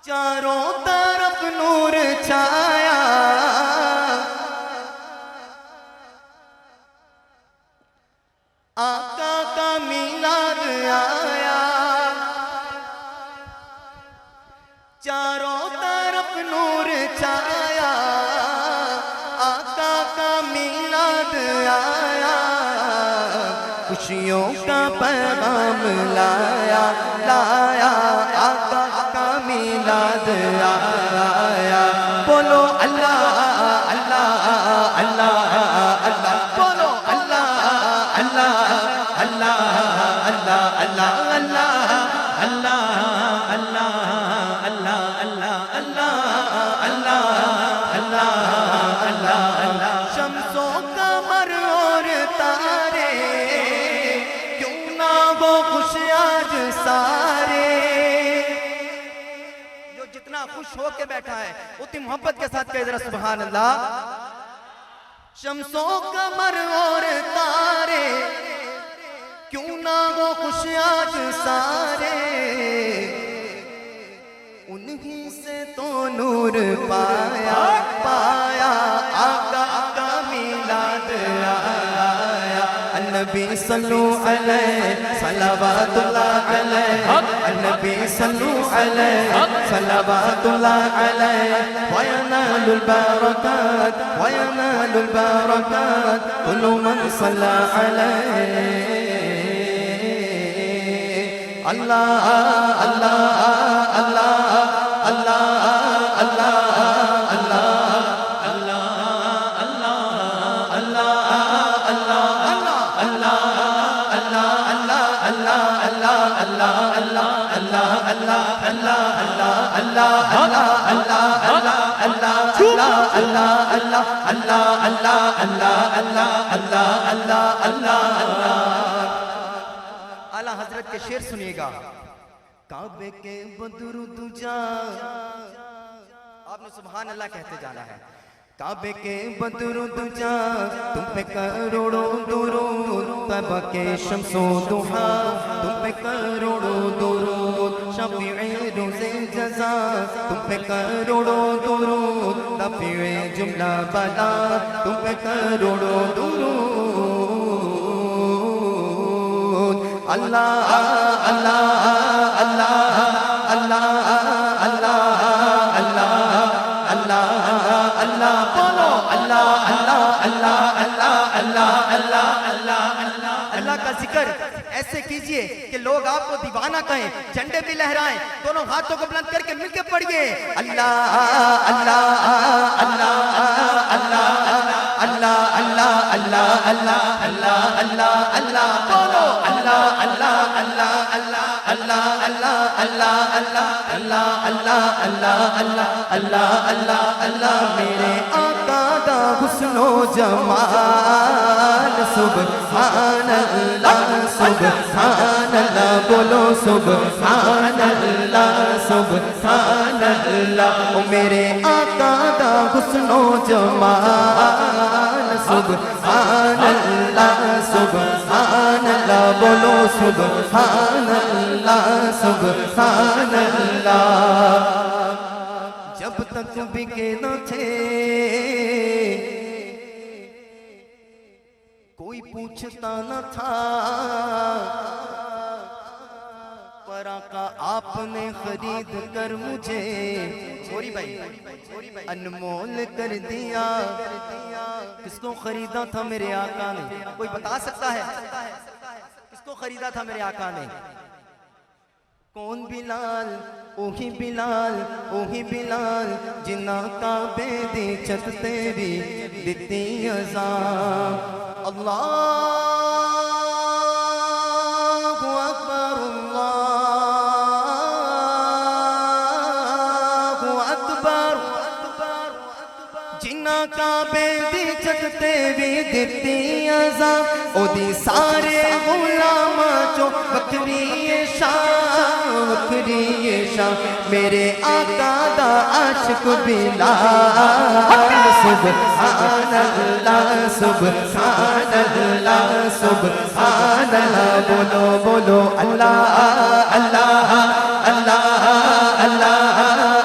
چاروں طرف نور چھایا، آقا کا میلاد آیا، چاروں طرف نور چھایا، آقا کا میلاد آیا، خوشیوں کا پیغام لایا لایا، آقا کا میلاد آیا، بولو اللہ اللہ اللہ اللہ، بولو اللہ اللہ اللہ اللہ اللہ اللہ اللہ اللہ اللہ اللہ اللہ، شمس و قمر اور تارے کیوں نہ وہ خوش آج سارے، جو جتنا خوش ہو کے بیٹھا ہے اتنی محبت کے ساتھ کہہ ذرا سبحان اللہ۔ شمس و قمر اور تارے کیوں نہ وہ خوش آج سارے، انہی سے تو نور پایا پایا، آقا کا میلاد آیا، النبی صلو علیہ صلوات اللہ علیہ، النبی صلو علیہ صلوات اللہ علیہ، وینال البرکات وینال البرکات کل من صلی علیہ، اللہ اللہ اللہ اللہ اللہ اعلیٰ حضرت کے شعر سنیے گا۔ کعبے کے بدر دجا، آپ نے سبحان اللہ کہتے جانا ہے، کعبے کے بدر دجا تم پہ کروڑوں درود، طیبہ کے شمس و ضحا تم پہ کروڑوں درود، شفیع روز جزا تم پہ کروڑوں درود، دافع جملہ بلا تم پہ کروڑوں درود، اللہ اللہ اللہ اللہ اللہ اللہ اللہ، بولو اللہ اللہ اللہ اللہ اللہ اللہ اللہ، اللہ کا ذکر ایسے کیجئے کہ لوگ آپ کو دیوانہ کہیں، جھنڈے بھی لہرائیں، دونوں ہاتھوں کو بلند کر کے مل کے پڑھئے اللہ اللہ اللہ اللہ اللہ اللہ اللہ اللہ اللہ اللہ اللہ، بولو اللہ اللہ اللہ اللہ اللہ اللہ اللہ اللہ اللہ اللہ اللہ اللہ اللہ اللہ، میرے آقا دا حسن و جمال سبحان اللہ سبحان اللہ، بولو سبحان اللہ سبحان اللہ، میرے آقا دا حسن و جمال سبحان اللہ سبحان اللہ، بولو سبحان اللہ سبحان اللہ، جب تک بکے نہ تھے کوئی پوچھتا نہ تھا، پر آقا آپ نے خرید کر مجھے چھوڑی بھائی انمول کر دیا، کس کو خریدا تھا میرے آقا نے؟ کوئی بتا سکتا ہے کس کو خریدا تھا میرے آقا نے؟ کون بلال؟ اوہی بلال اوہی بلال، جنہاں کعبے دی چھت تیری دتی اذان، اللہ اکبر اللہ اکبر، جنہاں کعبے دی چھت تیری دتی اذان، او دی سارے غلاماں چو بکری شان بکری شان، میرے آقا دا عاشق بلال سبحان اللہ سبحان اللہ سبحان اللہ، بولو بولو اللہ اللہ اللہ اللہ